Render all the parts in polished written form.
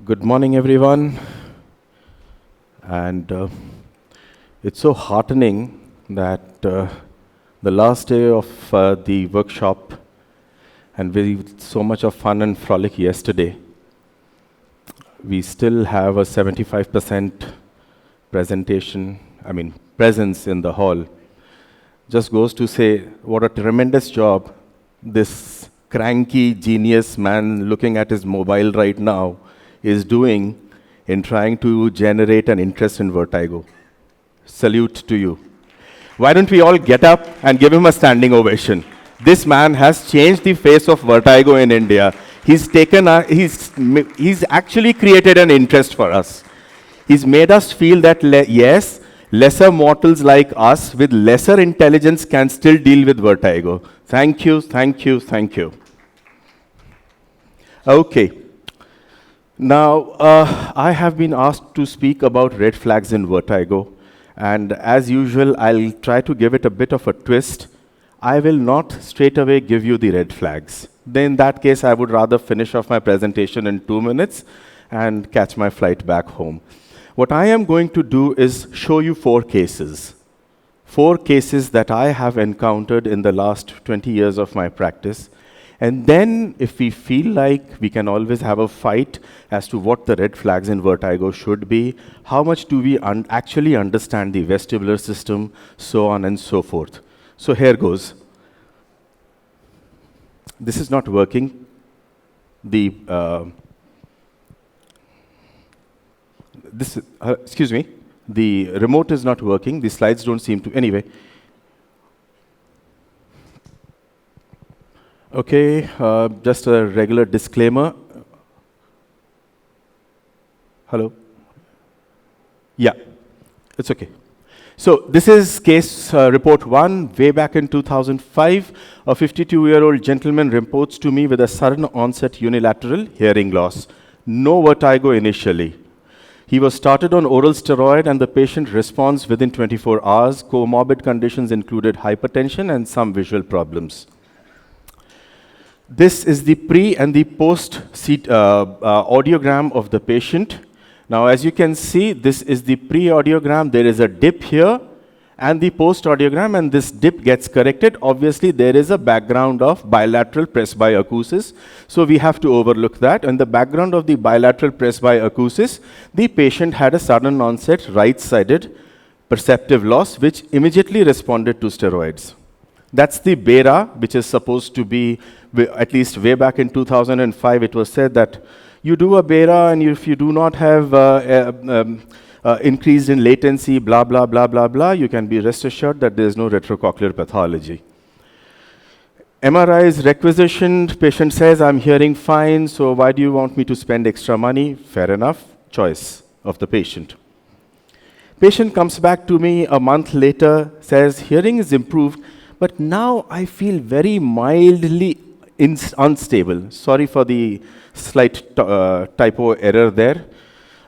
Good morning, everyone. And it's so heartening that the last day of the workshop, and with so much of fun and frolic yesterday, we still have a 75% presence in the hall. Just goes to say what a tremendous job this cranky genius man looking at his mobile right now is doing in trying to generate an interest in Vertigo. Salute to you. Why don't we all get up and give him a standing ovation? This man has changed the face of Vertigo in India. He's actually created an interest for us. He's made us feel that, yes, lesser mortals like us with lesser intelligence can still deal with Vertigo. Thank you, thank you, thank you. Okay. Now, I have been asked to speak about red flags in Vertigo, and as usual, I'll try to give it a bit of a twist. I will not straight away give you the red flags. Then in that case, I would rather finish off my presentation in 2 minutes and catch my flight back home. What I am going to do is show you 4 cases. 4 cases that I have encountered in the last 20 years of my practice. And then, if we feel like, we can always have a fight as to what the red flags in Vertigo should be, how much do we actually understand the vestibular system, so on and so forth. So here goes. This is not working. Excuse me. The remote is not working. The slides don't seem to. Anyway. Okay, just a regular disclaimer. Hello? Yeah, it's okay. So this is case report 1, way back in 2005. A 52-year-old gentleman reports to me with a sudden onset unilateral hearing loss. No vertigo initially. He was started on oral steroid and the patient responds within 24 hours. Comorbid conditions included hypertension and some visual problems. This is the pre and the post audiogram of the patient. Now, as you can see, this is the pre-audiogram. There is a dip here, and the post-audiogram, and this dip gets corrected. Obviously, there is a background of bilateral presbyacusis, so we have to overlook that. In the background of the bilateral presbyacusis, the patient had a sudden onset right-sided perceptive loss, which immediately responded to steroids. That's the BERA, which is supposed to be, at least way back in 2005, it was said that you do a BERA, and if you do not have increase in latency, blah, blah, blah, blah, blah, you can be rest assured that there is no retrocochlear pathology. MRI is requisitioned. Patient says, I'm hearing fine, so why do you want me to spend extra money? Fair enough, choice of the patient. Patient comes back to me a month later, says, hearing is improved, but now I feel very mildly unstable. Sorry for the slight typo error there.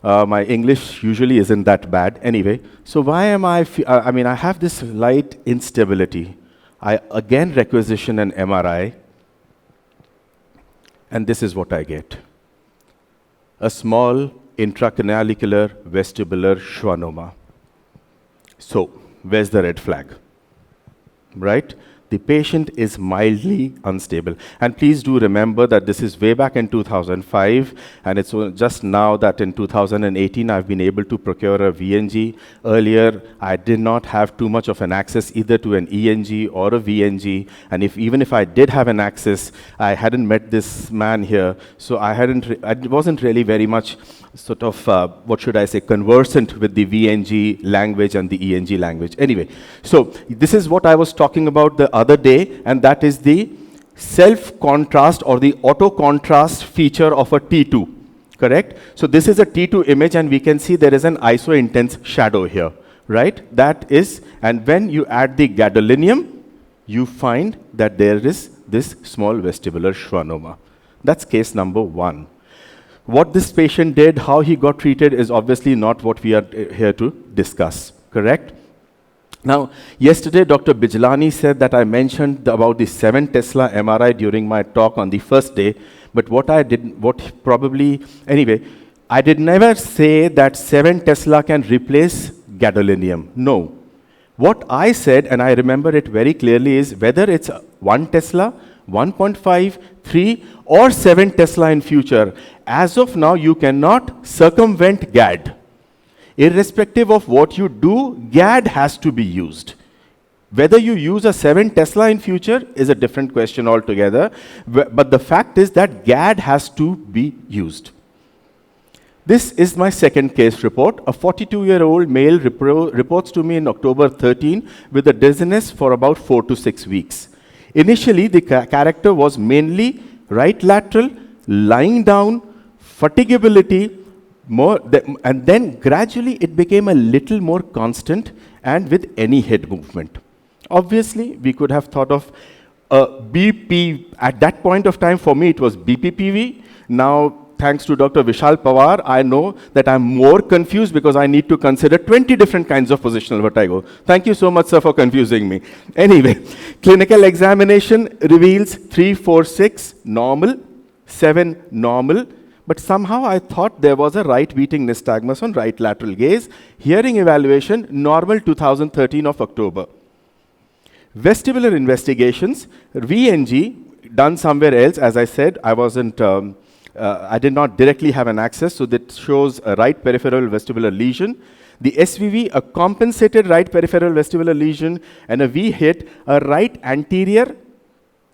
My English usually isn't that bad. Anyway, so why am I have this light instability. I again requisition an MRI, and this is what I get. A small intracanalicular vestibular schwannoma. So, where's the red flag? Right? The patient is mildly unstable. And please do remember that this is way back in 2005, and it's just now that in 2018 I've been able to procure a VNG. Earlier, I did not have too much of an access either to an ENG or a VNG, and even if I did have an access, I hadn't met this man here, so I wasn't really very much sort of, conversant with the VNG language and the ENG language. Anyway, so this is what I was talking about the other day, and that is the self-contrast or the auto-contrast feature of a T2, correct? So this is a T2 image, and we can see there is an iso-intense shadow here, right? That is, and when you add the gadolinium, you find that there is this small vestibular schwannoma. That's case number 1. What this patient did, how he got treated, is obviously not what we are here to discuss, correct? Now, yesterday, Dr. Bijlani said that I mentioned about the 7 Tesla MRI during my talk on the first day, but anyway, I did never say that 7 Tesla can replace gadolinium. No. What I said, and I remember it very clearly, is whether it's 1 Tesla, 1.5, 3, or 7 Tesla in future, as of now, you cannot circumvent GAD. Irrespective of what you do, GAD has to be used. Whether you use a 7 Tesla in future is a different question altogether, but the fact is that GAD has to be used. This is my second case report. A 42-year-old male reports to me in October 13 with a dizziness for about 4 to 6 weeks. Initially, the character was mainly right lateral, lying down, fatigability, and then gradually it became a little more constant and with any head movement. Obviously, we could have thought of a BP. At that point of time, for me, it was BPPV. Now, thanks to Dr. Vishal Pawar, I know that I'm more confused because I need to consider 20 different kinds of positional vertigo. Thank you so much, sir, for confusing me. Anyway, clinical examination reveals 3, 4, 6 normal, 7 normal, but somehow I thought there was a right beating nystagmus on right lateral gaze. Hearing evaluation, normal 2013 of October. Vestibular investigations, VNG, done somewhere else. As I said, I did not directly have an access, so that shows a right peripheral vestibular lesion. The SVV, a compensated right peripheral vestibular lesion, and a V hit, a right anterior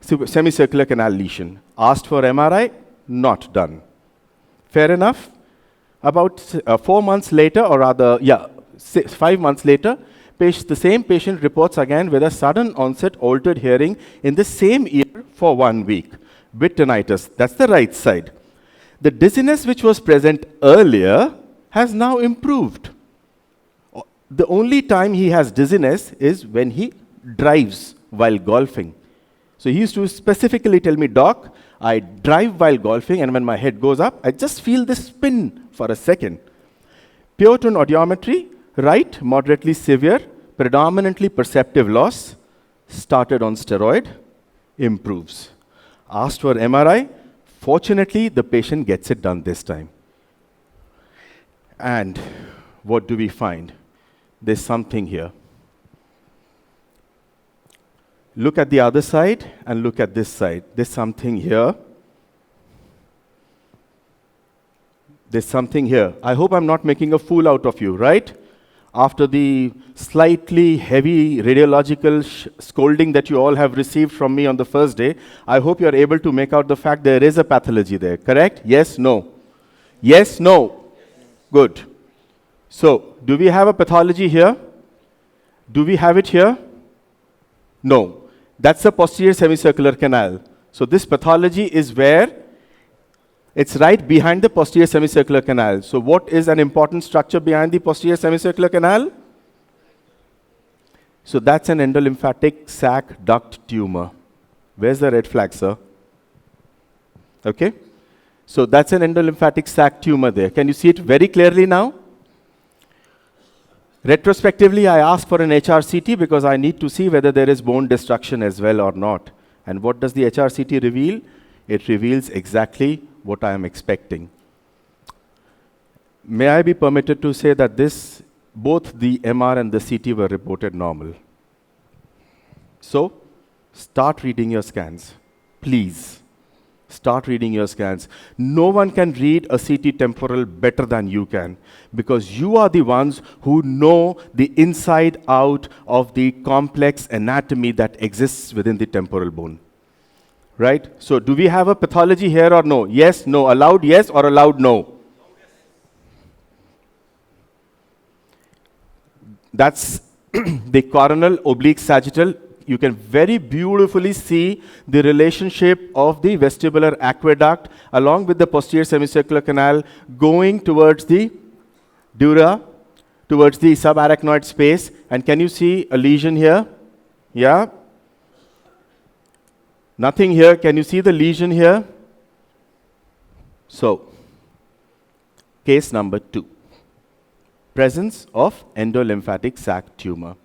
semicircular canal lesion. Asked for MRI, not done. Fair enough. About 4 months later, or rather, 5 months later, the same patient reports again with a sudden onset altered hearing in the same ear for 1 week. With tinnitus, that's the right side. The dizziness which was present earlier has now improved. The only time he has dizziness is when he drives while golfing. So he used to specifically tell me, Doc, I drive while golfing, and when my head goes up, I just feel this spin for a second. Pure tone audiometry, right, moderately severe, predominantly perceptive loss, started on steroid, improves. Asked for MRI, fortunately, the patient gets it done this time. And what do we find? There's something here. Look at the other side and look at this side. There's something here. There's something here. I hope I'm not making a fool out of you, right? After the slightly heavy radiological scolding that you all have received from me on the first day, I hope you're able to make out the fact there is a pathology there, correct? Yes, no? Yes, no? Good. So, do we have a pathology here? Do we have it here? No. That's a posterior semicircular canal. So this pathology is where? It's right behind the posterior semicircular canal. So what is an important structure behind the posterior semicircular canal? So that's an endolymphatic sac duct tumor. Where's the red flag, sir? Okay. So that's an endolymphatic sac tumor there. Can you see it very clearly now? Retrospectively, I asked for an HRCT because I need to see whether there is bone destruction as well or not. And what does the HRCT reveal? It reveals exactly what I am expecting. May I be permitted to say that both the MR and the CT were reported normal. So, start reading your scans. Please, start reading your scans. No one can read a CT temporal better than you can, because you are the ones who know the inside out of the complex anatomy that exists within the temporal bone. Right? So, do we have a pathology here or no? Yes, no. Allowed yes or allowed no? That's the coronal oblique sagittal. You can very beautifully see the relationship of the vestibular aqueduct along with the posterior semicircular canal going towards the dura, towards the subarachnoid space. And can you see a lesion here? Yeah? Nothing here. Can you see the lesion here? So, case number 2. Presence of endolymphatic sac tumor.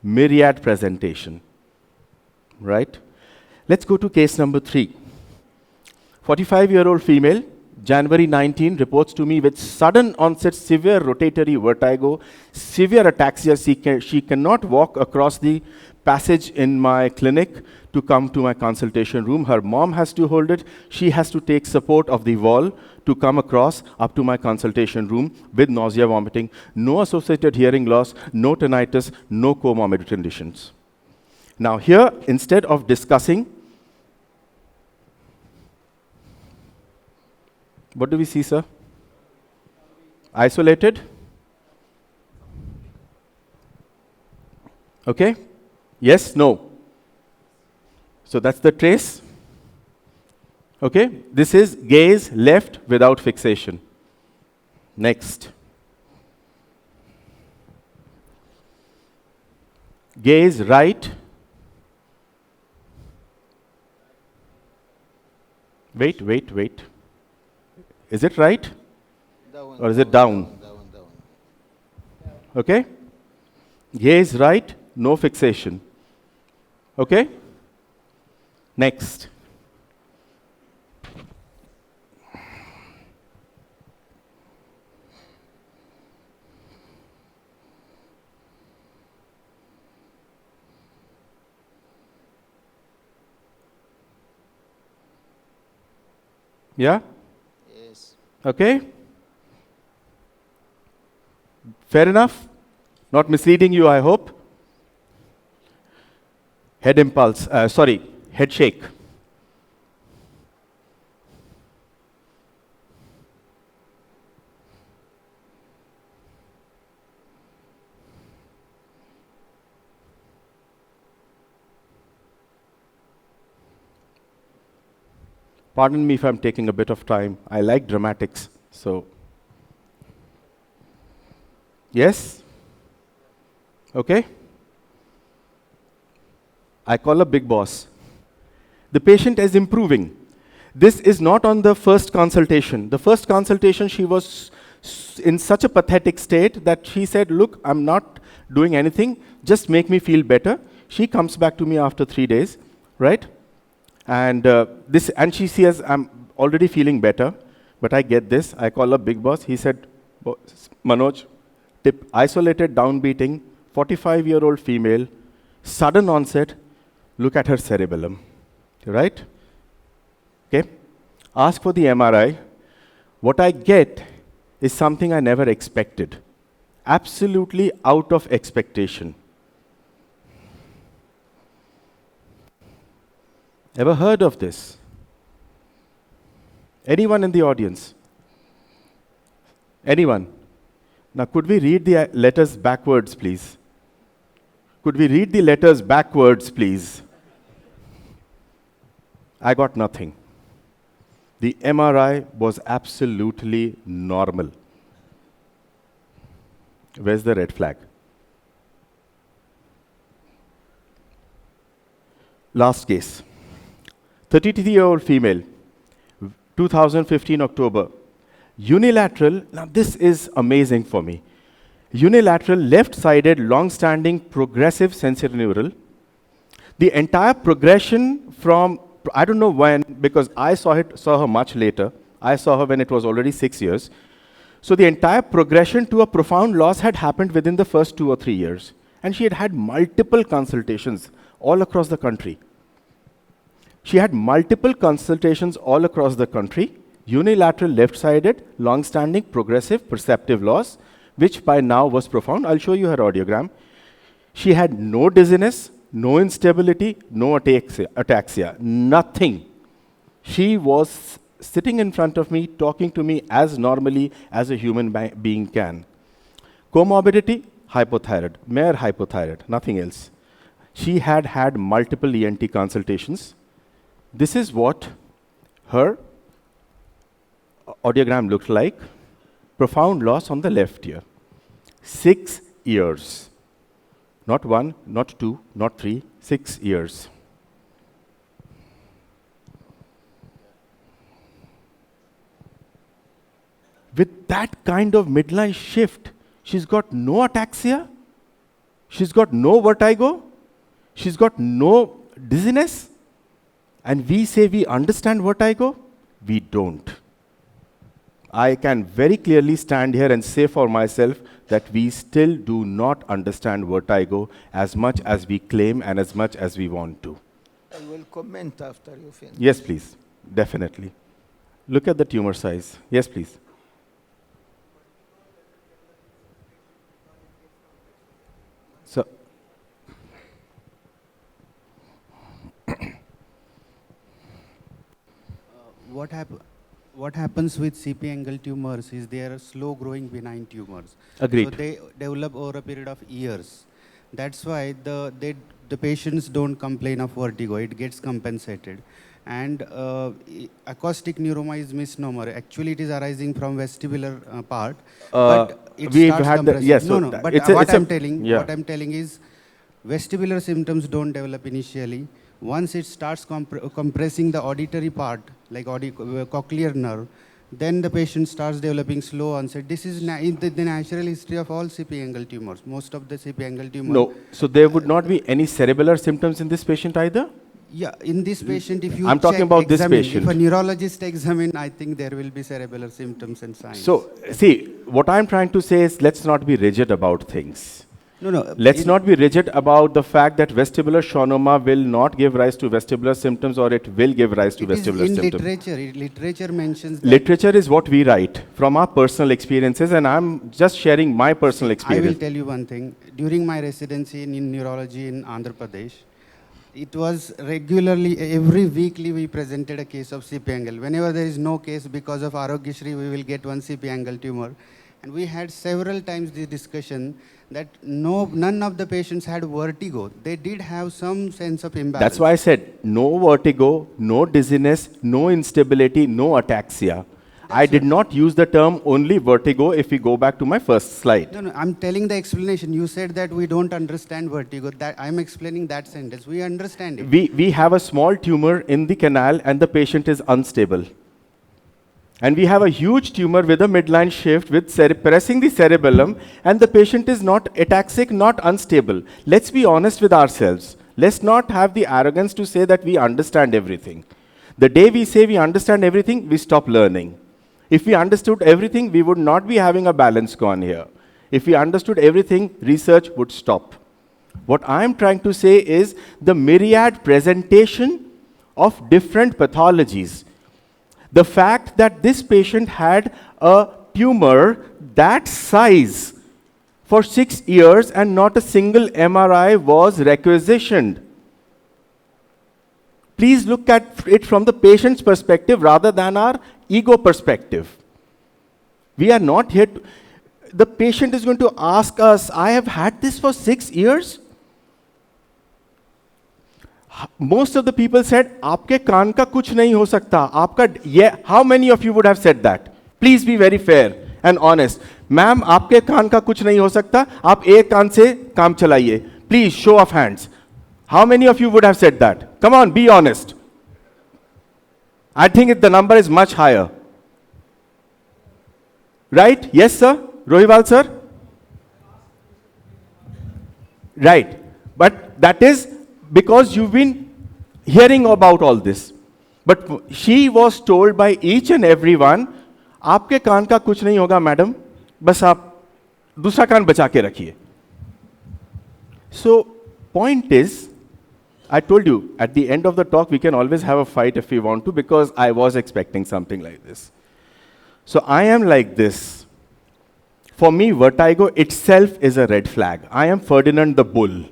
Myriad presentation. Right? Let's go to case number 3. 45-year-old female, January 19, reports to me with sudden onset severe rotatory vertigo, severe ataxia. She cannot walk across the passage in my clinic to come to my consultation room. Her mom has to hold it. She has to take support of the wall to come across up to my consultation room with nausea, vomiting, no associated hearing loss, no tinnitus, no comorbid conditions. Now here, instead of discussing, what do we see, sir? Isolated? Okay? Yes, no. So that's the trace. Okay? This is gaze left without fixation. Next. Gaze right. Wait. Is it right? Down, or is it down? Down. Okay? Gaze right, no fixation. Okay? Next. Yeah? Yes. Okay? Fair enough? Not misleading you, I hope. Head impulse, head shake. Pardon me if I'm taking a bit of time. I like dramatics, so. Yes? Okay? I call a big boss. The patient is improving. This is not on the first consultation. The first consultation, she was in such a pathetic state that she said, look, I'm not doing anything, just make me feel better. She comes back to me after 3 days, right? And she says, I'm already feeling better, but I get this. I call up big boss. He said, Manoj, tip, isolated downbeating, 45-year-old female, sudden onset, look at her cerebellum, right? Okay? Ask for the MRI. What I get is something I never expected. Absolutely out of expectation. Ever heard of this? Anyone in the audience? Anyone? Now, could we read the letters backwards, please? Could we read the letters backwards, please? I got nothing. The MRI was absolutely normal. Where's the red flag? Last case. 33-year-old female, 2015 October. Unilateral, now this is amazing for me. Unilateral, left-sided, long-standing, progressive sensorineural. The entire progression from, I don't know when, because I saw her much later. I saw her when it was already 6 years. So the entire progression to a profound loss had happened within the first 2 or 3 years. And she had had multiple consultations all across the country. She had multiple consultations all across the country, unilateral, left-sided, long-standing, progressive, perceptive loss, which by now was profound. I'll show you her audiogram. She had no dizziness, no instability, no ataxia, nothing. She was sitting in front of me, talking to me as normally as a human being can. Comorbidity, hypothyroid, mere hypothyroid, nothing else. She had had multiple ENT consultations. This is what her audiogram looked like. Profound loss on the left ear. 6 years. Not 1, not 2, not 3, 6 years. With that kind of midline shift, she's got no ataxia, she's got no vertigo, she's got no dizziness. And we say we understand vertigo, we don't. I can very clearly stand here and say for myself that we still do not understand vertigo as much as we claim and as much as we want to. I will comment after you finish. Yes, please. Definitely. Look at the tumor size. Yes, please. So, what what happens with CP angle tumors is they are slow growing benign tumors. Agreed. So they develop over a period of years. That's why the patients don't complain of vertigo. It gets compensated. And acoustic neuroma is misnomer. Actually, it is arising from vestibular part. But it we've starts had the- compressing. yes, no, so no. that- But it's a- what it's a- I'm telling, yeah. what I'm telling is, vestibular symptoms don't develop initially. Once it starts compressing the auditory part, like cochlear nerve, then the patient starts developing slow onset. This is in the natural history of all CP angle tumors. Most of the CP angle tumors. no. So there would not be any cerebellar symptoms in this patient either? Yeah, in this patient, if you I'm talking about this patient. If a neurologist examine, I think there will be cerebellar symptoms and signs. So, see, what I'm trying to say is let's not be rigid about things. no. Let's not be rigid about the fact that vestibular schwannoma will not give rise to vestibular symptoms or it will give rise to It is vestibular in symptoms. literature. Literature mentions that. Literature is what we write from our personal experiences, and I'm just sharing my personal I will experience. tell you one thing. During my residency in neurology in Andhra Pradesh, it was regularly, every weekly we presented a case of CP angle. Whenever there is no case because of Arogyasri, we will get one CP angle tumor. And we had several times this discussion that none of the patients had vertigo. They did have some sense of imbalance. That's why I said no vertigo, no dizziness, no instability, no ataxia. I did not use the term only vertigo if we go back to my first slide. No, I'm telling the explanation. You said that we don't understand vertigo. That I'm explaining that sentence. We understand it. We have a small tumor in the canal and the patient is unstable. And we have a huge tumor with a midline shift with pressing the cerebellum, and the patient is not ataxic, not unstable. Let's be honest with ourselves. Let's not have the arrogance to say that we understand everything. The day we say we understand everything, we stop learning. If we understood everything, we would not be having a balance gone here. If we understood everything, research would stop. What I'm trying to say is the myriad presentation of different pathologies. The fact that this patient had a tumor that size for 6 years and not a single MRI was requisitioned. Please look at it from the patient's perspective rather than our ego perspective. We are not here to, the patient is going to ask us, I have had this for 6 years? Most of the people said, आपके कान का कुछ नहीं हो सकता, आपका ये, how many of you would have said that? Please be very fair and honest. Ma'am, आपके कान का कुछ नहीं हो सकता, आप एक कान से काम चलाइए. Please, show of hands. How many of you would have said that? Come on, be honest. I think the number is much higher. Right? Yes, sir? Rohiwal, sir? Right. But that is because you've been hearing about all this. But she was told by each and everyone, आपके कान का कुछ नहीं होगा madam, बस आप दूसरा कान बचा के रखिए. So, point is, I told you, at the end of the talk, we can always have a fight if we want to, because I was expecting something like this. So I am like this. For me, vertigo itself is a red flag. I am Ferdinand the Bull.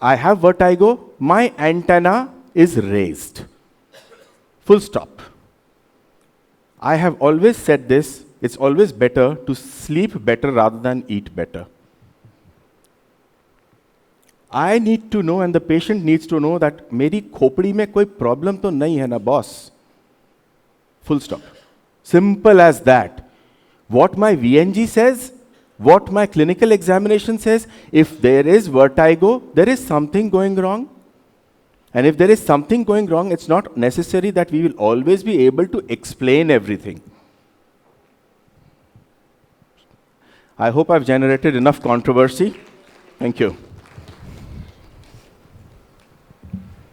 I have vertigo, my antenna is raised. Full stop. I have always said this, it's always better to sleep better rather than eat better. I need to know and the patient needs to know that मेरी खोपड़ी में कोई problem तो नहीं है ना boss. Full stop. Simple as that. What my VNG says, what my clinical examination says, if there is vertigo, there is something going wrong. And if there is something going wrong, it's not necessary that we will always be able to explain everything. I hope I've generated enough controversy. Thank you.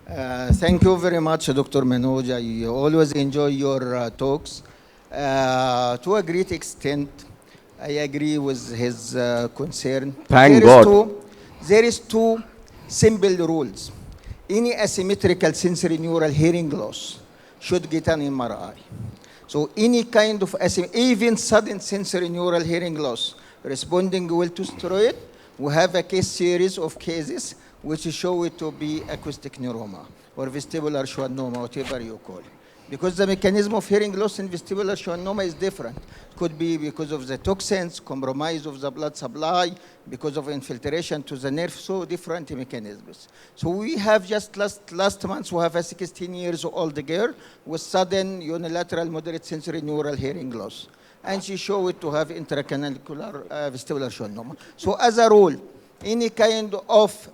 Thank you very much, Dr. Manoj. I always enjoy your talks. To a great extent, I agree with his concern. Thank There is God. there is two simple rules. Any asymmetrical sensory neural hearing loss should get an MRI. So any kind of even sudden sensory neural hearing loss responding well to steroid, we have a case series of cases which show it to be acoustic neuroma or vestibular schwannoma, whatever you call it. Because the mechanism of hearing loss in vestibular schwannoma is different. It could be because of the toxins, compromise of the blood supply, because of infiltration to the nerve, so different mechanisms. So we have just last month, we have a 16 years old girl with sudden unilateral moderate sensory neural hearing loss. And she showed it to have intracanalicular vestibular schwannoma. So as a rule, any kind of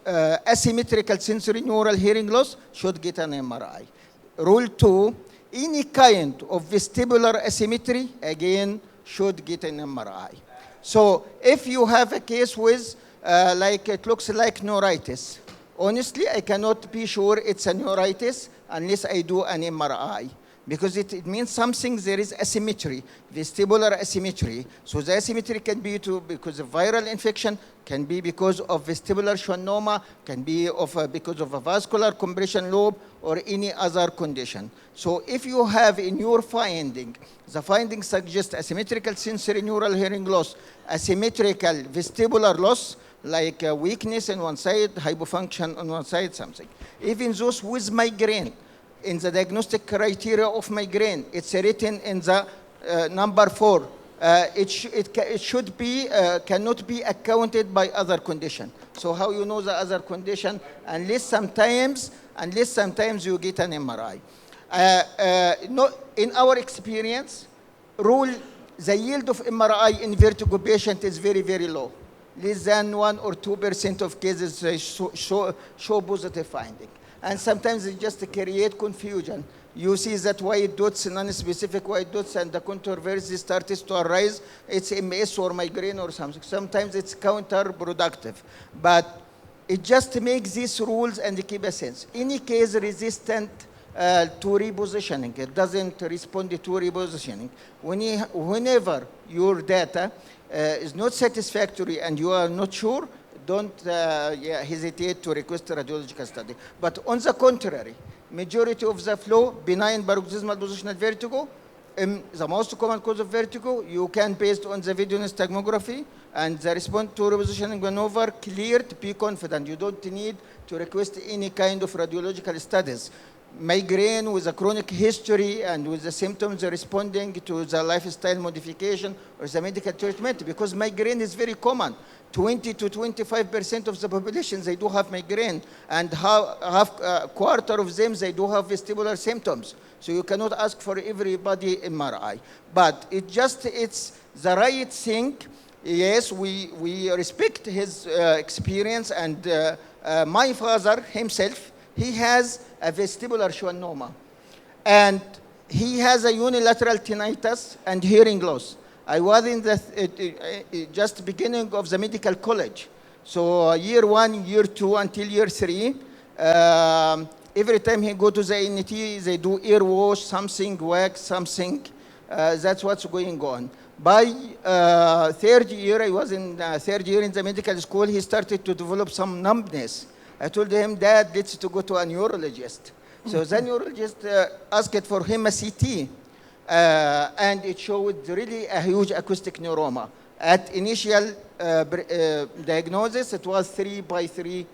asymmetrical sensory neural hearing loss should get an MRI. Rule 2, any kind of vestibular asymmetry, again, should get an MRI. So if you have a case with, like it looks like neuritis, honestly, I cannot be sure it's a neuritis unless I do an MRI. Because it means something, there is asymmetry, vestibular asymmetry. So the asymmetry can be because of viral infection, can be because of vestibular schwannoma, can be because of a vascular compression lobe, or any other condition. So if you have in your finding, the finding suggests asymmetrical sensory neural hearing loss, asymmetrical vestibular loss, like weakness on one side, hypofunction on one side, something. Even those with migraine, in the diagnostic criteria of migraine, it's written in the number 4. It should be, cannot be accounted by other condition. So how you know the other condition? Unless sometimes you get an MRI. In our experience, the yield of MRI in vertigo patient is very, very low. Less than 1 or 2% of cases show positive finding. And sometimes it just create confusion. You see that white dots, non-specific white dots, and the controversy starts to arise. It's MS or migraine or something. Sometimes it's counterproductive. But it just makes these rules and keep a sense. Any case resistant to repositioning, it doesn't respond to repositioning. Whenever your data is not satisfactory and you are not sure, don't hesitate to request a radiological study. But on the contrary, majority of the flow, benign paroxysmal positional vertigo, the most common cause of vertigo, you can, based on the video nystagmography and the response to repositioning maneuver, cleared, be confident. You don't need to request any kind of radiological studies. Migraine with a chronic history and with the symptoms responding to the lifestyle modification or the medical treatment, because migraine is very common. 20 to 25% of the population, they do have migraine, and half quarter of them, they do have vestibular symptoms. So you cannot ask for everybody MRI. But it's the right thing. Yes, we respect his experience, and my father himself, he has a vestibular schwannoma, and he has a unilateral tinnitus and hearing loss. I was in the just beginning of the medical college. So year 1, year 2, until year 3, every time he go to the NT, they do ear wash, something, wax, something. That's what's going on. By third year, I was in third year in the medical school, he started to develop some numbness. I told him, Dad, let's to go to a neurologist. So the neurologist asked for him a CT. And it showed really a huge acoustic neuroma. At initial diagnosis, it was 3 by 3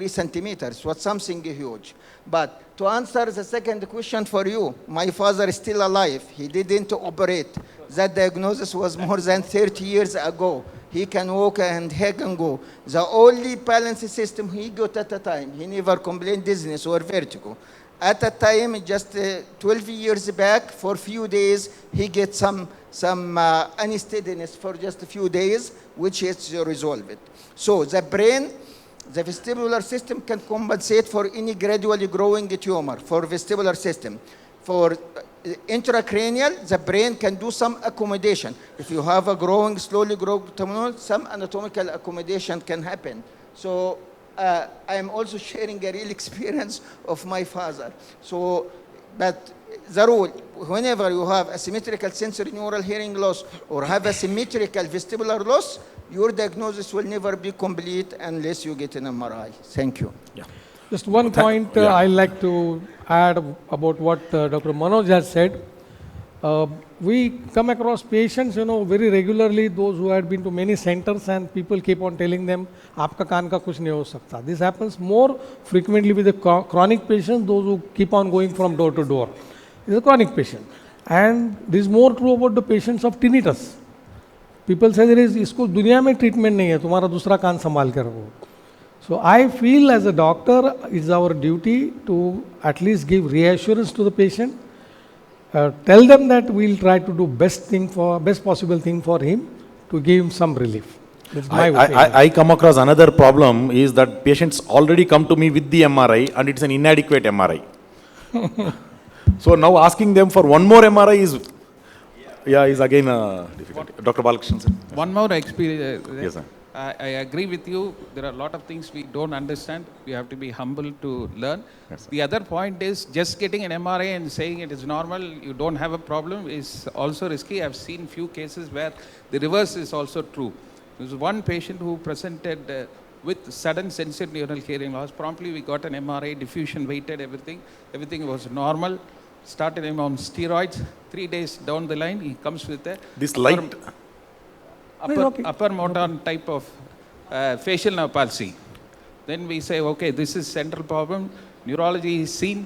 centimeters. It was something huge. But to answer the second question for you, my father is still alive. He didn't operate. That diagnosis was more than 30 years ago. He can walk and he can go. The only balance system he got at a time, he never complained dizziness or vertigo. At a time, just 12 years back, for a few days, he gets some unsteadiness for just a few days, which is resolved. So the brain, the vestibular system can compensate for any gradually growing tumor for vestibular system. For intracranial, the brain can do some accommodation. If you have a slowly growing tumor, some anatomical accommodation can happen. So I am also sharing a real experience of my father. So, but the rule, whenever you have asymmetrical sensory neural hearing loss or have asymmetrical vestibular loss, your diagnosis will never be complete unless you get an MRI. Thank you. Just one point I'd like to add about what Dr. Manoj has said. We come across patients, very regularly, those who had been to many centers, and people keep on telling them, "Aapka kaan ka kuch nahi ho sakta." This happens more frequently with the chronic patients, those who keep on going from door to door. This is a chronic patient. And this is more true about the patients of tinnitus. People say there is, isko दुनिया में treatment नहीं है, तुम्हारा दूसरा कान संभाल के रखो. So I feel as a doctor, it's our duty to at least give reassurance to the patient. Tell them that we'll try to do best possible thing for him to give him some relief. That's my opinion. I come across another problem is that patients already come to me with the MRI and it's an inadequate MRI. So now asking them for one more MRI is again difficult. Dr. Balakrishnan sir. One more experience. Yes, sir. I agree with you. There are a lot of things we don't understand. We have to be humble to learn. Yes, sir. The other point is just getting an MRI and saying it is normal, you don't have a problem, is also risky. I've seen few cases where the reverse is also true. There was one patient who presented with sudden sensory neural hearing loss. Promptly we got an MRI, diffusion weighted, everything was normal. Started him on steroids. 3 days down the line, he comes with a This light, upper motor type of facial nerve palsy. Then we say, okay, this is central problem. Neurology is seen.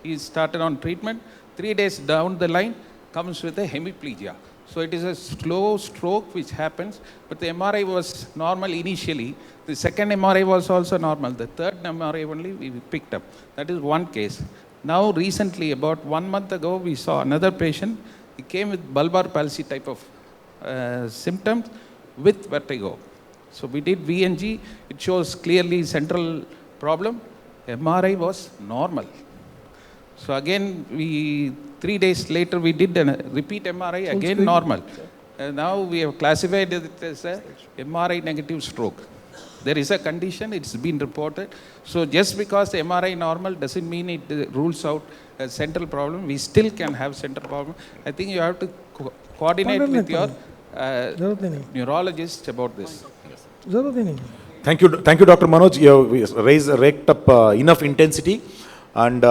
He started on treatment. 3 days down the line, comes with a hemiplegia. So it is a slow stroke which happens, but the MRI was normal initially. The second MRI was also normal. The third MRI only we picked up. That is one case. Now recently, about 1 month ago, we saw another patient. He came with bulbar palsy type of symptoms with vertigo. So we did VNG. It shows clearly central problem. MRI was normal. So again, 3 days later, we did a repeat MRI, again normal. Now we have classified it as a MRI negative stroke. There is a condition, it's been reported. So just because the MRI normal doesn't mean it rules out a central problem. We still can have central problem. I think you have to coordinate with your neurologist about this. thank you, Dr. Manoj. You have raked up enough intensity, and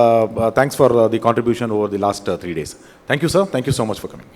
thanks for the contribution over the last 3 days. Thank you, sir. Thank you so much for coming.